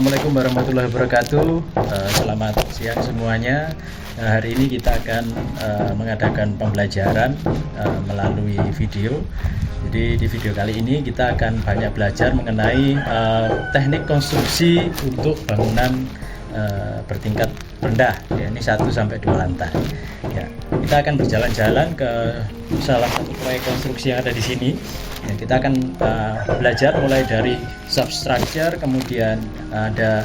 Assalamualaikum warahmatullahi wabarakatuh. Selamat siang semuanya. Hari ini kita akan mengadakan pembelajaran melalui video. Jadi di video kali ini kita akan banyak belajar mengenai teknik konstruksi untuk bangunan bertingkat rendah, ya, ini 1 sampai 2 lantai. Ya, kita akan berjalan-jalan ke salah satu proyek konstruksi yang ada di sini. Ya, kita akan belajar mulai dari substructure, kemudian ada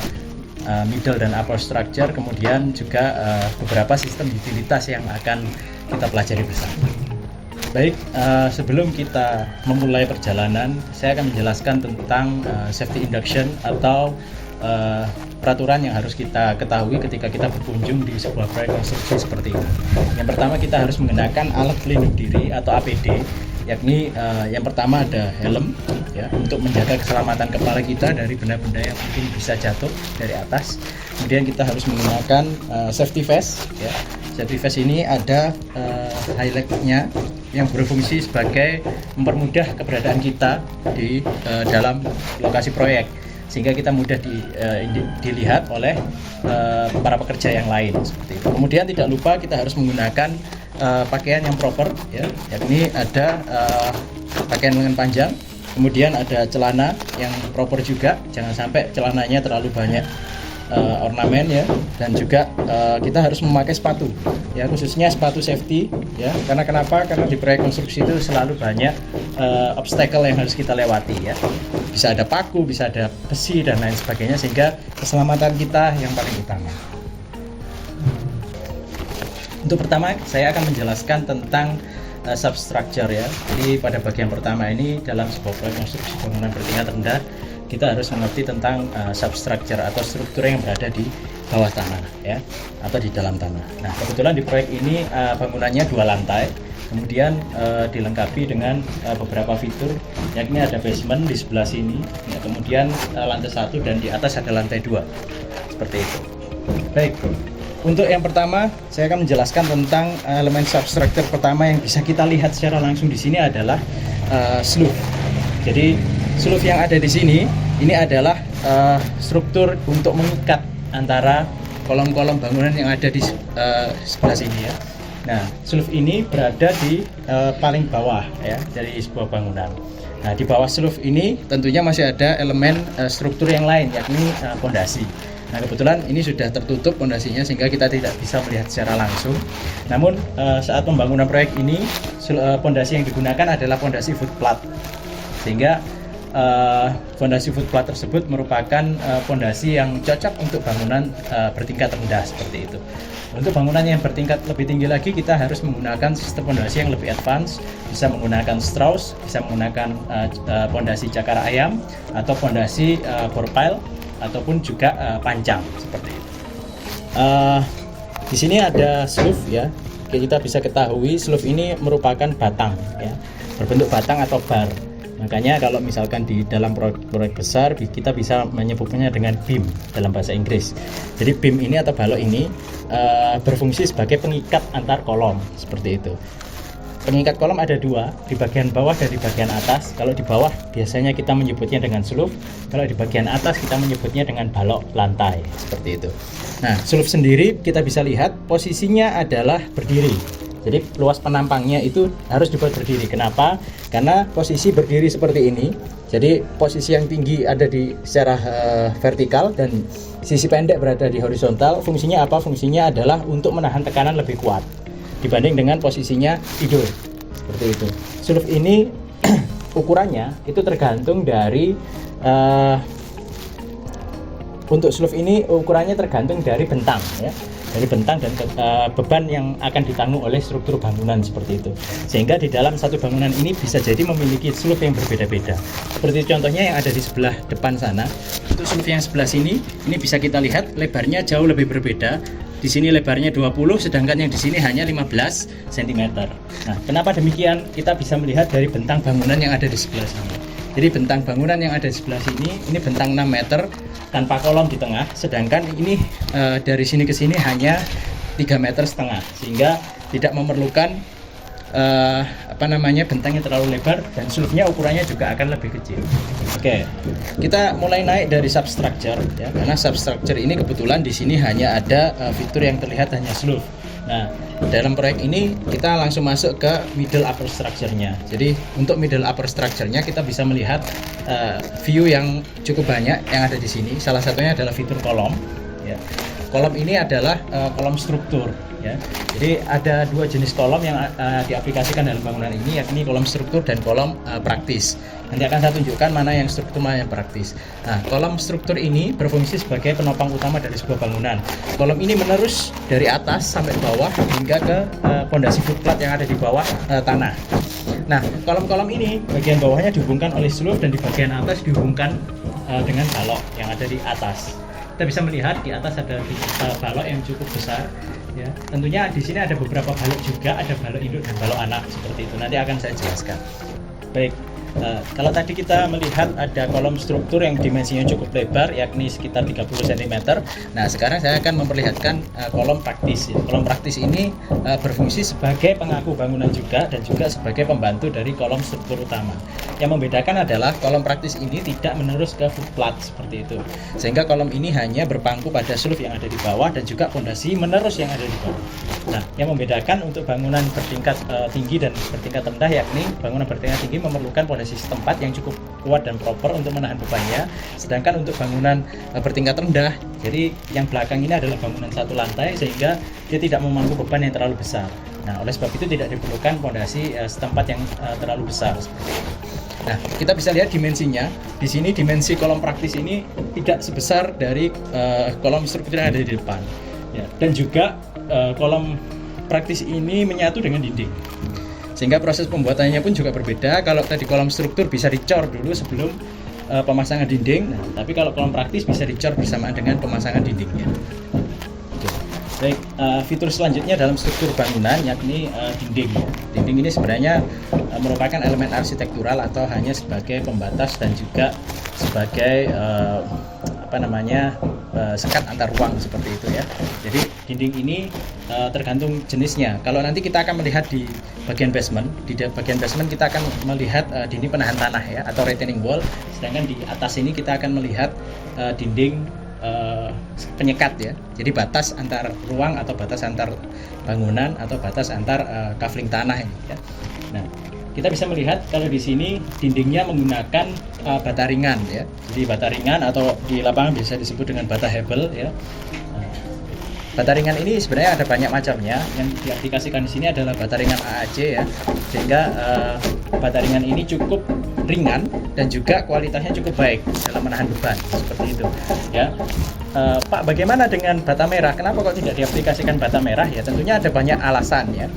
middle dan upper structure, kemudian juga beberapa sistem utilitas yang akan kita pelajari bersama. Baik, sebelum kita memulai perjalanan, saya akan menjelaskan tentang safety induction atau peraturan yang harus kita ketahui ketika kita berkunjung di sebuah proyek konstruksi seperti ini. Yang pertama, kita harus menggunakan alat pelindung diri atau APD, yakni yang pertama ada helm, ya, untuk menjaga keselamatan kepala kita dari benda-benda yang mungkin bisa jatuh dari atas. Kemudian kita harus menggunakan safety vest, ya. Safety vest ini ada highlightnya yang berfungsi sebagai mempermudah keberadaan kita di dalam lokasi proyek, sehingga kita mudah dilihat oleh para pekerja yang lain seperti itu. Kemudian tidak lupa kita harus menggunakan pakaian yang proper, ya, yakni ada pakaian lengan panjang, kemudian ada celana yang proper juga, jangan sampai celananya terlalu banyak ornamen, ya, dan juga kita harus memakai sepatu, ya, khususnya sepatu safety, ya, karena kenapa? Karena di proyek konstruksi itu selalu banyak obstacle yang harus kita lewati, ya, bisa ada paku, bisa ada besi dan lain sebagainya, sehingga keselamatan kita yang paling utama. Untuk pertama, saya akan menjelaskan tentang substructure, ya. Jadi pada bagian pertama ini, dalam sebuah proyek konstruksi bangunan bertingkat rendah, kita harus mengerti tentang substructure atau struktur yang berada di bawah tanah, ya, atau di dalam tanah. Nah, kebetulan di proyek ini bangunannya 2 lantai, kemudian dilengkapi dengan beberapa fitur, yakni ada basement di sebelah sini, ya, kemudian lantai 1 dan di atas ada lantai 2, seperti itu. Baik, untuk yang pertama saya akan menjelaskan tentang elemen substructure pertama yang bisa kita lihat secara langsung di sini adalah sloop. Jadi sloop yang ada di sini ini adalah struktur untuk mengikat antara kolom-kolom bangunan yang ada di sebelah sini, ya. Nah, sloop ini berada di paling bawah, ya, dari sebuah bangunan. Nah, di bawah sloop ini tentunya masih ada elemen struktur yang lain, yakni fondasi. Nah, kebetulan ini sudah tertutup fondasinya sehingga kita tidak bisa melihat secara langsung. Namun saat pembangunan proyek ini fondasi yang digunakan adalah fondasi footplat, sehingga fondasi footplat tersebut merupakan fondasi yang cocok untuk bangunan bertingkat rendah seperti itu. Untuk bangunan yang bertingkat lebih tinggi lagi, kita harus menggunakan sistem fondasi yang lebih advance, bisa menggunakan Strauss, bisa menggunakan fondasi cakar ayam atau fondasi bore pile, ataupun juga pancang seperti itu. Di sini ada sloop, ya. Kita bisa ketahui sloop ini merupakan batang, ya, berbentuk batang atau bar. Makanya kalau misalkan di dalam proyek besar kita bisa menyebutnya dengan beam dalam bahasa Inggris. Jadi beam ini atau balok ini berfungsi sebagai pengikat antar kolom seperti itu. Pengikat kolom ada 2, di bagian bawah dan di bagian atas. Kalau di bawah biasanya kita menyebutnya dengan sloop, kalau di bagian atas kita menyebutnya dengan balok lantai seperti itu. Nah, sloop sendiri kita bisa lihat posisinya adalah berdiri. Jadi luas penampangnya itu harus dibuat berdiri. Kenapa? Karena posisi berdiri seperti ini. Jadi posisi yang tinggi ada di secara vertikal dan sisi pendek berada di horizontal. Fungsinya apa? Fungsinya adalah untuk menahan tekanan lebih kuat dibanding dengan posisinya tidur seperti itu. Sloop ini ukurannya itu tergantung dari untuk sloop ini ukurannya tergantung dari bentang, ya, dari bentang dan beban yang akan ditanggung oleh struktur bangunan seperti itu. Sehingga di dalam satu bangunan ini bisa jadi memiliki sloop yang berbeda-beda. Seperti contohnya yang ada di sebelah depan sana. Untuk sloop yang sebelah sini, ini bisa kita lihat lebarnya jauh lebih berbeda. Di sini lebarnya 20, sedangkan yang di sini hanya 15 cm. Nah, kenapa demikian? Kita bisa melihat dari bentang bangunan yang ada di sebelah sini. Jadi bentang bangunan yang ada di sebelah sini, ini bentang 6 meter tanpa kolom di tengah, sedangkan ini dari sini ke sini hanya 3,5 meter, sehingga tidak memerlukan bentangnya terlalu lebar dan sleeve-nya ukurannya juga akan lebih kecil. Oke, kita mulai naik dari substructure ya, karena substructure ini kebetulan di sini hanya ada fitur yang terlihat hanya sleeve. Nah, dalam proyek ini kita langsung masuk ke middle upper structure-nya. Jadi untuk middle upper structure-nya kita bisa melihat view yang cukup banyak yang ada di sini. Salah satunya adalah fitur kolom. Ya. Kolom ini adalah kolom struktur. Ya. Jadi ada dua jenis kolom yang diaplikasikan dalam bangunan ini, yakni kolom struktur dan kolom praktis. Nanti akan saya tunjukkan mana yang struktur, mana yang praktis. Nah, kolom struktur ini berfungsi sebagai penopang utama dari sebuah bangunan. Kolom ini menerus dari atas sampai bawah hingga ke pondasi footplat yang ada di bawah tanah. Nah, kolom-kolom ini bagian bawahnya dihubungkan oleh sleeve dan di bagian atas dihubungkan dengan balok yang ada di atas. Kita bisa melihat di atas ada balok yang cukup besar. Ya, tentunya di sini ada beberapa balok juga, ada balok induk dan balok anak seperti itu. Nanti akan saya jelaskan. Baik, kalau tadi kita melihat ada kolom struktur yang dimensinya cukup lebar, yakni sekitar 30 cm. Nah, sekarang saya akan memperlihatkan kolom praktis. Kolom praktis ini berfungsi sebagai pengaku bangunan juga dan juga sebagai pembantu dari kolom struktur utama. Yang membedakan adalah kolom praktis ini tidak menerus ke footplat seperti itu, sehingga kolom ini hanya berpangku pada sleeve yang ada di bawah dan juga pondasi menerus yang ada di bawah. Nah, yang membedakan untuk bangunan bertingkat tinggi dan bertingkat rendah, yakni bangunan bertingkat tinggi memerlukan pondasi setempat yang cukup kuat dan proper untuk menahan bebannya, sedangkan untuk bangunan bertingkat rendah, jadi yang belakang ini adalah bangunan satu lantai sehingga dia tidak memangku beban yang terlalu besar. Nah, oleh sebab itu tidak diperlukan pondasi setempat yang terlalu besar. Nah, kita bisa lihat dimensinya. Di sini dimensi kolom praktis ini tidak sebesar dari kolom struktur yang ada di depan. Ya, dan juga kolom praktis ini menyatu dengan dinding. Sehingga proses pembuatannya pun juga berbeda. Kalau tadi kolom struktur bisa dicor dulu sebelum pemasangan dinding. Nah, tapi kalau kolom praktis bisa dicor bersamaan dengan pemasangan dindingnya. Baik, fitur selanjutnya dalam struktur bangunan yakni dinding. Dinding ini sebenarnya merupakan elemen arsitektural atau hanya sebagai pembatas dan juga sebagai sekat antar ruang seperti itu ya. Jadi dinding ini tergantung jenisnya. Kalau nanti kita akan melihat di bagian basement, kita akan melihat dinding penahan tanah ya atau retaining wall. Sedangkan di atas ini kita akan melihat dinding penyekat ya, jadi batas antar ruang atau batas antar bangunan atau batas antar kafling tanah ini ya. Nah, kita bisa melihat kalau di sini dindingnya menggunakan bata ringan ya, jadi bata ringan atau di lapangan bisa disebut dengan bata hebel ya. Bata ringan ini sebenarnya ada banyak macamnya. Yang diaplikasikan di sini adalah bata ringan AAC ya, sehingga bata ringan ini cukup ringan dan juga kualitasnya cukup baik dalam menahan beban seperti itu ya. Pak, bagaimana dengan bata merah? Kenapa kok tidak diaplikasikan bata merah? Ya tentunya ada banyak alasan ya.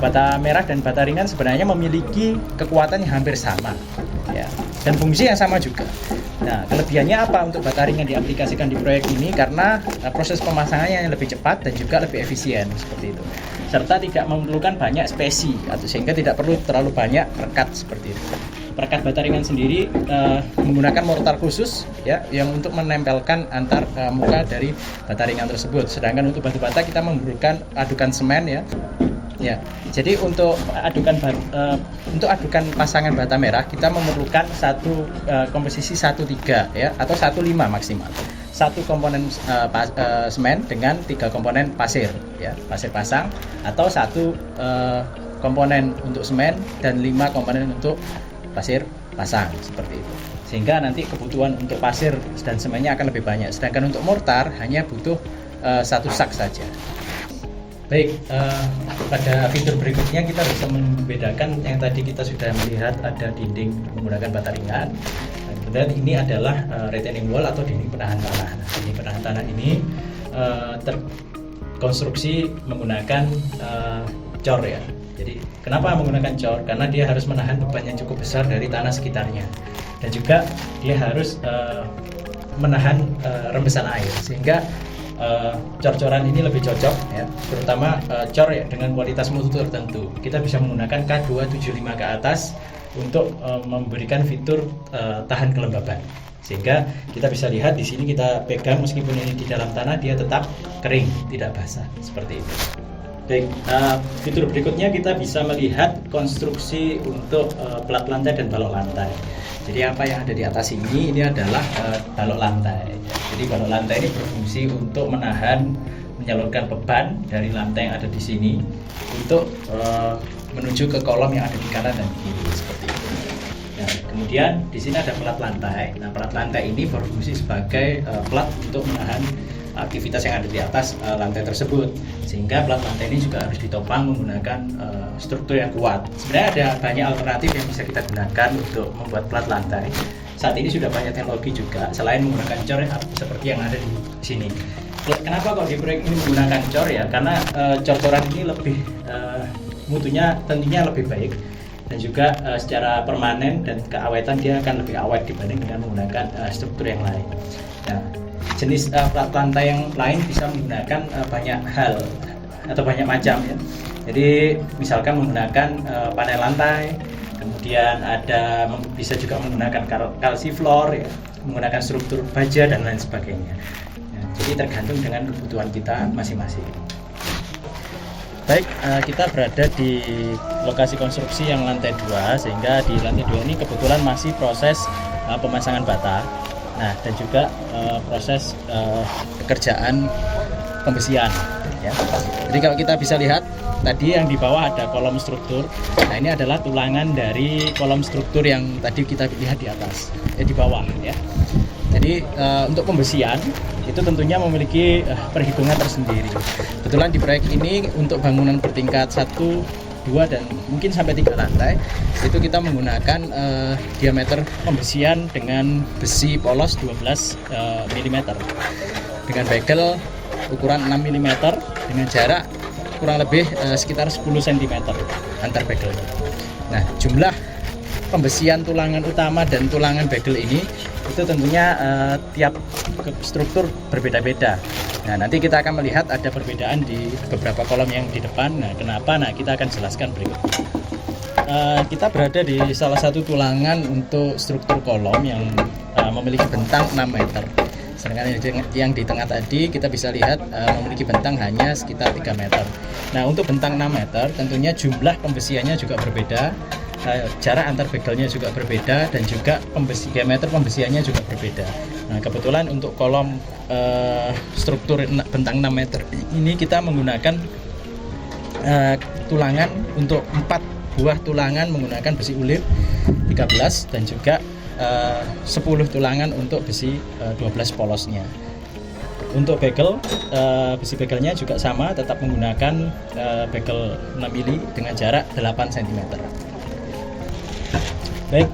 Bata merah dan bata ringan sebenarnya memiliki kekuatan yang hampir sama ya, dan fungsi yang sama juga. Nah, kelebihannya apa untuk bata ringan diaplikasikan di proyek ini? Karena proses pemasangannya yang lebih cepat dan juga lebih efisien seperti itu, serta tidak memerlukan banyak spesi atau sehingga tidak perlu terlalu banyak rekat seperti itu. Perekat bata ringan sendiri menggunakan mortar khusus ya yang untuk menempelkan antar muka dari bata ringan tersebut. Sedangkan untuk batu bata kita memerlukan adukan semen ya. Ya, jadi untuk adukan pasangan bata merah kita memerlukan satu komposisi 1:3 ya atau 1:5 maksimal. Satu komponen semen dengan 3 komponen pasir ya, pasir pasang, atau satu komponen untuk semen dan 5 komponen untuk pasir pasang seperti itu. Sehingga nanti kebutuhan untuk pasir dan semennya akan lebih banyak. Sedangkan untuk mortar hanya butuh 1 sak saja. Baik, pada fitur berikutnya kita bisa membedakan yang tadi kita sudah melihat ada dinding menggunakan bata ringan. Dan ini adalah retaining wall atau dinding penahan tanah. Nah, dinding penahan tanah ini terkonstruksi menggunakan cor ya. Jadi kenapa menggunakan cor? Karena dia harus menahan beban yang cukup besar dari tanah sekitarnya, dan juga dia harus menahan rembesan air, sehingga cor-coran ini lebih cocok ya, terutama cor ya dengan kualitas mutu tertentu. Kita bisa menggunakan K275 ke atas untuk memberikan fitur tahan kelembaban, sehingga kita bisa lihat di sini kita pegang meskipun ini di dalam tanah dia tetap kering, tidak basah seperti itu. Baik, fitur berikutnya kita bisa melihat konstruksi untuk plat lantai dan balok lantai. Jadi apa yang ada di atas ini adalah balok lantai. Jadi balok lantai ini berfungsi untuk menyalurkan beban dari lantai yang ada di sini untuk menuju ke kolom yang ada di kanan dan kiri seperti itu. Nah, kemudian di sini ada plat lantai. Nah, plat lantai ini berfungsi sebagai plat untuk menahan aktivitas yang ada di atas lantai tersebut, sehingga plat lantai ini juga harus ditopang menggunakan struktur yang kuat. Sebenarnya ada banyak alternatif yang bisa kita gunakan untuk membuat plat lantai. Saat ini sudah banyak teknologi juga selain menggunakan cor seperti yang ada di sini. Kenapa kok di proyek ini menggunakan cor ya? Karena cor-coran ini lebih mutunya tentunya lebih baik, dan juga secara permanen dan keawetan dia akan lebih awet dibanding dengan menggunakan struktur yang lain. Nah, jenis plat lantai yang lain bisa menggunakan banyak hal atau banyak macam ya. Jadi misalkan menggunakan panel lantai, kemudian bisa juga menggunakan kalsi floor ya, menggunakan struktur baja dan lain sebagainya. Ya, jadi tergantung dengan kebutuhan kita masing-masing. Baik, kita berada di lokasi konstruksi yang lantai 2, sehingga di lantai 2 ini kebetulan masih proses pemasangan bata. Nah, dan juga proses pekerjaan pembesian ya. Jadi kalau kita bisa lihat tadi yang di bawah ada kolom struktur. Nah, ini adalah tulangan dari kolom struktur yang tadi kita lihat di atas, di bawah ya. Jadi untuk pembesian itu tentunya memiliki perhitungan tersendiri. Kebetulan di proyek ini untuk bangunan bertingkat 1, 2 dan mungkin sampai 3 lantai itu kita menggunakan diameter pembesian dengan besi polos 12 mm dengan bagel ukuran 6 mm dengan jarak kurang lebih sekitar 10 cm antar bagel. Nah, jumlah pembesian tulangan utama dan tulangan bagel ini itu tentunya tiap struktur berbeda-beda. Nah, nanti kita akan melihat ada perbedaan di beberapa kolom yang di depan. Nah, kenapa? Nah, kita akan jelaskan berikut. Kita berada di salah satu tulangan untuk struktur kolom yang memiliki bentang 6 meter. Sedangkan yang di tengah tadi kita bisa lihat memiliki bentang hanya sekitar 3 meter. Nah, untuk bentang 6 meter tentunya jumlah pembesiannya juga berbeda. Jarak antar bagelnya juga berbeda, dan juga diameter pembesiannya juga berbeda. Nah, kebetulan untuk kolom struktur bentang 6 meter ini kita menggunakan tulangan untuk 4 buah tulangan menggunakan besi ulir 13 dan juga 10 tulangan untuk besi 12 polosnya. Untuk bagel, besi bagelnya juga sama, tetap menggunakan bagel 6 mili dengan jarak 8 cm. Baik,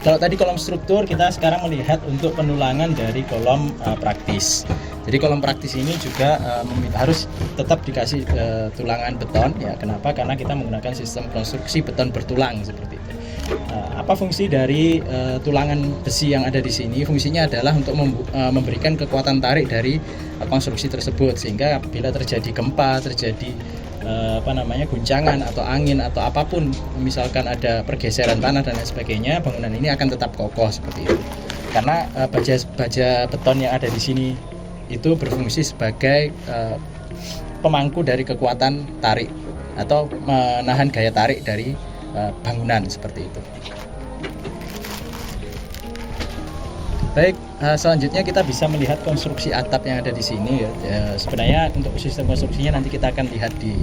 kalau tadi kolom struktur, kita sekarang melihat untuk penulangan dari kolom praktis. Jadi kolom praktis ini juga harus tetap dikasih tulangan beton ya. Kenapa? Karena kita menggunakan sistem konstruksi beton bertulang seperti itu. Apa fungsi dari tulangan besi yang ada di sini? Fungsinya adalah untuk memberikan kekuatan tarik dari konstruksi tersebut, sehingga apabila terjadi gempa, terjadi guncangan atau angin atau apapun, misalkan ada pergeseran tanah dan lain sebagainya, bangunan ini akan tetap kokoh seperti itu. Karena baja beton yang ada di sini itu berfungsi sebagai pemangku dari kekuatan tarik atau menahan gaya tarik dari bangunan seperti itu. Baik, selanjutnya kita bisa melihat konstruksi atap yang ada di sini ya. Sebenarnya untuk sistem konstruksinya nanti kita akan lihat di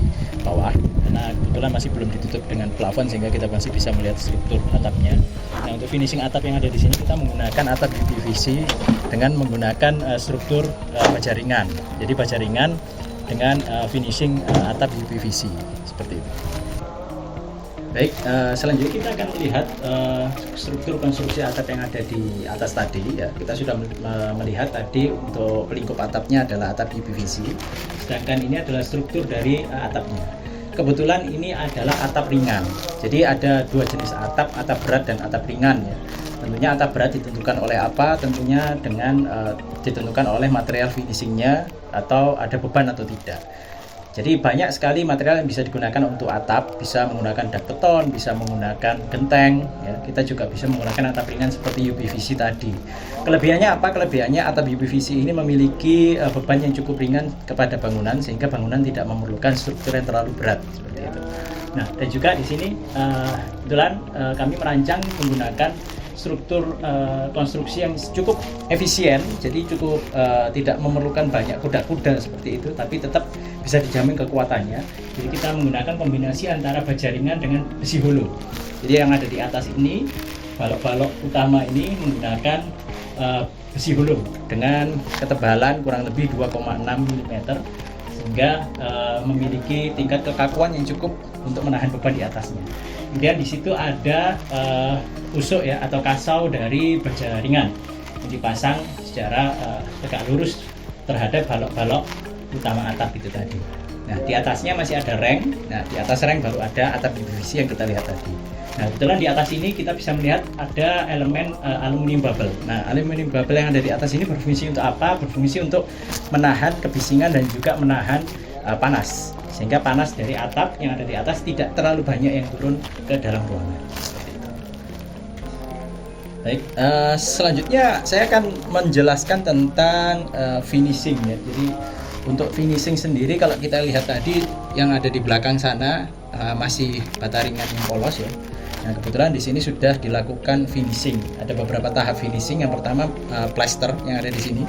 bawah, karena kebetulan masih belum ditutup dengan plafon sehingga kita masih bisa melihat struktur atapnya. Nah, untuk finishing atap yang ada di sini kita menggunakan atap PVC dengan menggunakan struktur baja ringan. Jadi baja ringan dengan finishing atap PVC seperti itu. Baik, selanjutnya kita akan melihat struktur konstruksi atap yang ada di atas tadi ya. Kita sudah melihat tadi untuk pelingkup atapnya adalah atap PVC, sedangkan ini adalah struktur dari atapnya. Kebetulan ini adalah atap ringan. Jadi ada dua jenis atap berat dan atap ringan ya. Tentunya atap berat ditentukan oleh apa? Tentunya dengan ditentukan oleh material finishingnya atau ada beban atau tidak. Jadi banyak sekali material yang bisa digunakan untuk atap, bisa menggunakan dak beton, bisa menggunakan genteng, ya. Kita juga bisa menggunakan atap ringan seperti UPVC tadi. Kelebihannya apa? Kelebihannya atap UPVC ini memiliki beban yang cukup ringan kepada bangunan, sehingga bangunan tidak memerlukan struktur yang terlalu berat seperti itu. Nah, dan juga di sini kebetulan kami merancang menggunakan struktur konstruksi yang cukup efisien, jadi cukup tidak memerlukan banyak kuda-kuda seperti itu, tapi tetap bisa dijamin kekuatannya. Jadi kita menggunakan kombinasi antara baja ringan dengan besi holo. Jadi yang ada di atas ini, balok-balok utama ini menggunakan besi holo dengan ketebalan kurang lebih 2,6 mm, sehingga memiliki tingkat kekakuan yang cukup untuk menahan beban di atasnya. Kemudian di situ ada usuk ya atau kasau dari baja ringan yang dipasang secara tegak lurus terhadap balok-balok utama atap itu tadi. Nah, di atasnya masih ada reng. Nah, di atas reng baru ada atap UPVC yang kita lihat tadi. Nah, kebetulan di atas ini kita bisa melihat ada elemen aluminium bubble. Nah, aluminium bubble yang ada di atas ini berfungsi untuk apa? Berfungsi untuk menahan kebisingan dan juga menahan panas, sehingga panas dari atap yang ada di atas tidak terlalu banyak yang turun ke dalam ruangan. Baik, selanjutnya saya akan menjelaskan tentang finishing ya. Jadi untuk finishing sendiri, kalau kita lihat tadi yang ada di belakang sana masih bata ringan yang polos ya. Nah, kebetulan di sini sudah dilakukan finishing. Ada beberapa tahap finishing. Yang pertama plaster yang ada di sini.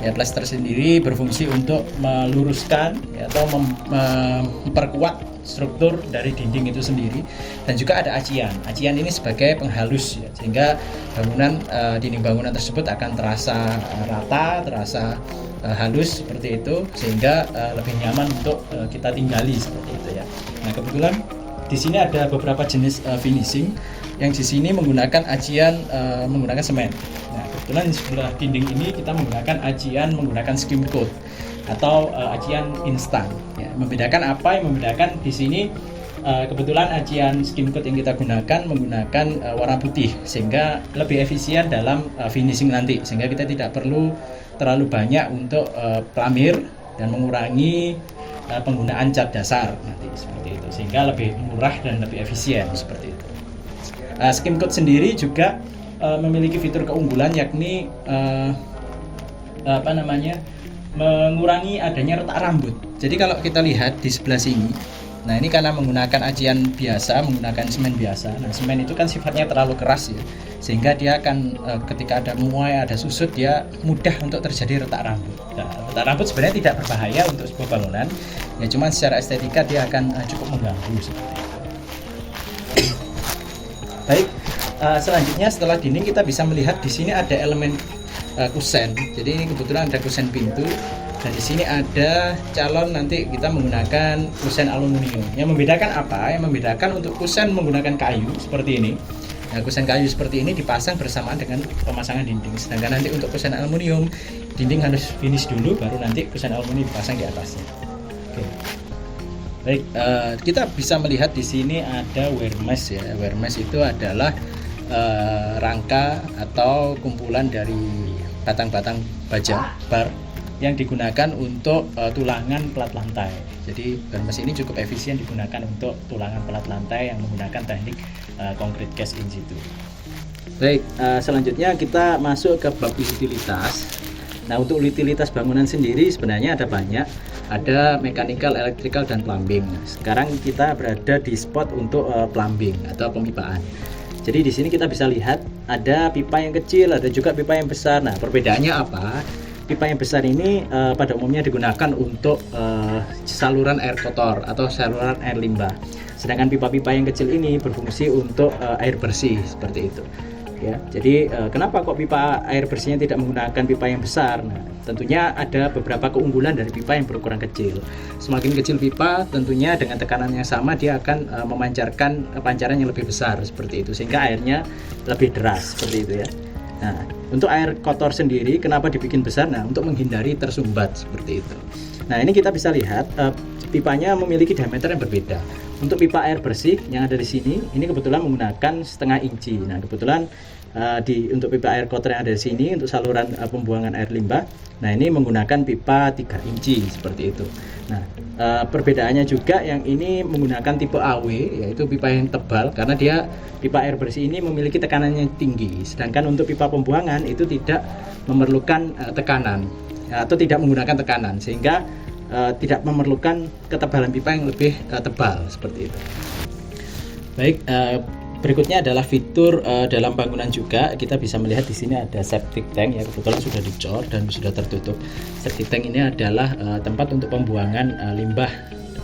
Ya, plaster sendiri berfungsi untuk meluruskan ya, atau memperkuat struktur dari dinding itu sendiri, dan juga ada acian. Acian ini sebagai penghalus ya, sehingga bangunan dinding bangunan tersebut akan terasa rata, terasa halus seperti itu, sehingga lebih nyaman untuk kita tinggali seperti itu ya. Nah, kebetulan di sini ada beberapa jenis finishing yang di sini menggunakan acian menggunakan semen. Nah, kebetulan di sebelah dinding ini kita menggunakan acian menggunakan skim coat atau acian instan. Ya, membedakan apa? Yang membedakan di sini kebetulan acian skim coat yang kita gunakan menggunakan warna putih, sehingga lebih efisien dalam finishing nanti, sehingga kita tidak perlu terlalu banyak untuk pelamir dan mengurangi penggunaan cat dasar nanti seperti itu, sehingga lebih murah dan lebih efisien seperti itu. Skim coat sendiri juga memiliki fitur keunggulan, yakni mengurangi adanya retak rambut. Jadi kalau kita lihat di sebelah sini, nah ini karena menggunakan acian biasa, menggunakan semen biasa. Nah, semen itu kan sifatnya terlalu keras ya, sehingga dia akan ketika ada muai, ada susut, dia mudah untuk terjadi retak rambut. Nah, retak rambut sebenarnya tidak berbahaya untuk sebuah bangunan, ya cuman secara estetika dia akan cukup mengganggu seperti itu. Baik, selanjutnya setelah dinding kita bisa melihat di sini ada elemen kusen. Jadi ini kebetulan ada kusen pintu, dan di sini ada calon nanti kita menggunakan kusen aluminium. Yang membedakan apa? Yang membedakan untuk kusen menggunakan kayu seperti ini. Nah, kusen kayu seperti ini dipasang bersamaan dengan pemasangan dinding. Sedangkan nanti untuk kusen aluminium, dinding harus finish dulu, baru nanti kusen aluminium dipasang di atasnya. Oke. Baik, kita bisa melihat di sini ada wear mesh ya. Wear mesh itu adalah rangka atau kumpulan dari batang-batang baja bar yang digunakan untuk tulangan pelat lantai. Jadi wear mesh ini cukup efisien digunakan untuk tulangan pelat lantai yang menggunakan teknik concrete cast in situ. Baik, selanjutnya kita masuk ke bab utilitas. Nah, untuk utilitas bangunan sendiri sebenarnya ada banyak. Ada mechanical, electrical, dan plumbing. Sekarang kita berada di spot untuk plumbing atau pemipaan. Jadi di sini kita bisa lihat ada pipa yang kecil, ada juga pipa yang besar. Nah, perbedaannya apa? Pipa yang besar ini pada umumnya digunakan untuk saluran air kotor atau saluran air limbah. Sedangkan pipa-pipa yang kecil ini berfungsi untuk air bersih seperti itu. Ya, jadi kenapa kok pipa air bersihnya tidak menggunakan pipa yang besar? Nah, tentunya ada beberapa keunggulan dari pipa yang berukuran kecil. Semakin kecil pipa, tentunya dengan tekanan yang sama dia akan memancarkan pancaran yang lebih besar seperti itu, sehingga airnya lebih deras seperti itu ya. Nah, untuk air kotor sendiri kenapa dibikin besar? Nah, untuk menghindari tersumbat seperti itu. Nah, ini kita bisa lihat pipanya memiliki diameter yang berbeda. Untuk pipa air bersih yang ada di sini, ini kebetulan menggunakan 1/2 inci. Nah, kebetulan untuk pipa air kotor yang ada di sini untuk saluran pembuangan air limbah, nah ini menggunakan pipa 3 inci seperti itu. Nah, perbedaannya juga yang ini menggunakan tipe AW, yaitu pipa yang tebal, karena dia pipa air bersih ini memiliki tekanan yang tinggi, sedangkan untuk pipa pembuangan itu tidak memerlukan tekanan atau tidak menggunakan tekanan, sehingga tidak memerlukan ketebalan pipa yang lebih tebal seperti itu. Baik, berikutnya adalah fitur dalam bangunan juga. Kita bisa melihat di sini ada septic tank ya, kebetulan sudah dicor dan sudah tertutup. Septic tank ini adalah tempat untuk pembuangan limbah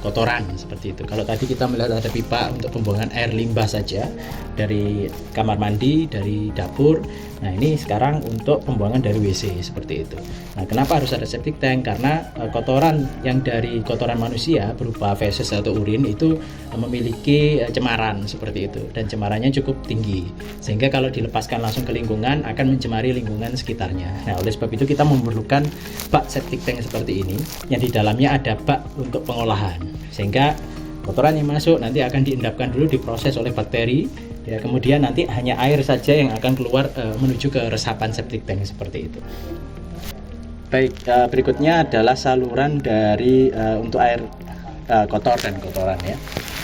kotoran seperti itu. Kalau tadi kita melihat ada pipa untuk pembuangan air limbah saja dari kamar mandi, dari dapur. Nah, ini sekarang untuk pembuangan dari WC seperti itu. Nah, kenapa harus ada septic tank? Karena kotoran yang dari kotoran manusia berupa feses atau urin itu memiliki cemaran seperti itu, dan cemarannya cukup tinggi, sehingga kalau dilepaskan langsung ke lingkungan akan mencemari lingkungan sekitarnya. Nah, oleh sebab itu kita memerlukan bak septic tank seperti ini yang di dalamnya ada bak untuk pengolahan, sehingga kotoran yang masuk nanti akan diendapkan dulu, diproses oleh bakteri ya, kemudian nanti hanya air saja yang akan keluar menuju ke resapan septic tank seperti itu. Baik, berikutnya adalah saluran dari untuk air kotor dan kotoran ya.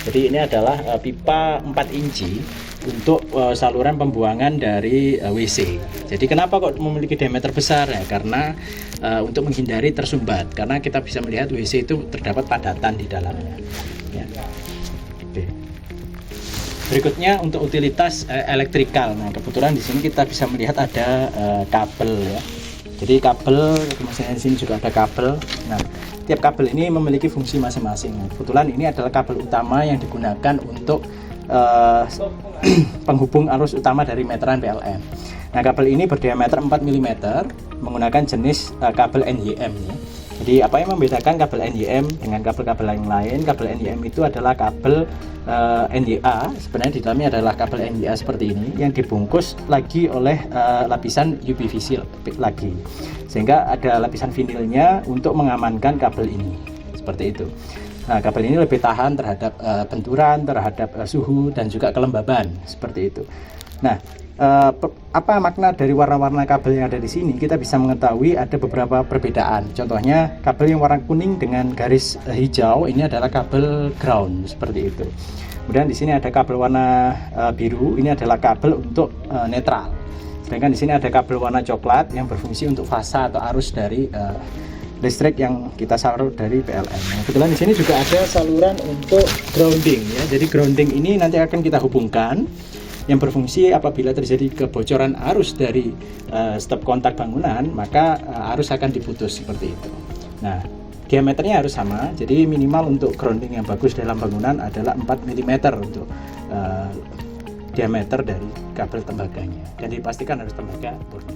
Jadi ini adalah pipa 4 inci untuk saluran pembuangan dari WC. Jadi kenapa kok memiliki diameter besar ya? Karena untuk menghindari tersumbat, karena kita bisa melihat WC itu terdapat padatan di dalamnya ya. Oke. Berikutnya untuk utilitas elektrikal. Nah, kebetulan di sini kita bisa melihat ada kabel ya. Jadi kabel, misalnya di sini juga ada kabel. Nah, tiap kabel ini memiliki fungsi masing-masing. Nah, kebetulan ini adalah kabel utama yang digunakan untuk penghubung arus utama dari meteran PLN. Nah, kabel ini berdiameter 4 mm menggunakan jenis kabel NYM ya. Jadi apa yang membedakan kabel NYM dengan kabel-kabel yang lain? Kabel NYM itu adalah kabel NYA. Sebenarnya di dalamnya adalah kabel NYA seperti ini yang dibungkus lagi oleh lapisan UPVC lagi, sehingga ada lapisan vinilnya untuk mengamankan kabel ini seperti itu. Nah, kabel ini lebih tahan terhadap benturan, terhadap suhu dan juga kelembaban seperti itu. Nah, apa makna dari warna-warna kabel yang ada di sini? Kita bisa mengetahui ada beberapa perbedaan. Contohnya kabel yang warna kuning dengan garis hijau ini adalah kabel ground seperti itu. Kemudian di sini ada kabel warna biru, ini adalah kabel untuk netral. Sedangkan di sini ada kabel warna coklat yang berfungsi untuk fasa atau arus dari listrik yang kita salur dari PLN. Nah, kebetulan di sini juga ada saluran untuk grounding ya. Jadi grounding ini nanti akan kita hubungkan, yang berfungsi apabila terjadi kebocoran arus dari stop kontak bangunan, maka arus akan diputus seperti itu. Nah, diameternya harus sama, jadi minimal untuk grounding yang bagus dalam bangunan adalah 4 mm untuk diameter dari kabel tembaganya, dan dipastikan harus tembaga murni.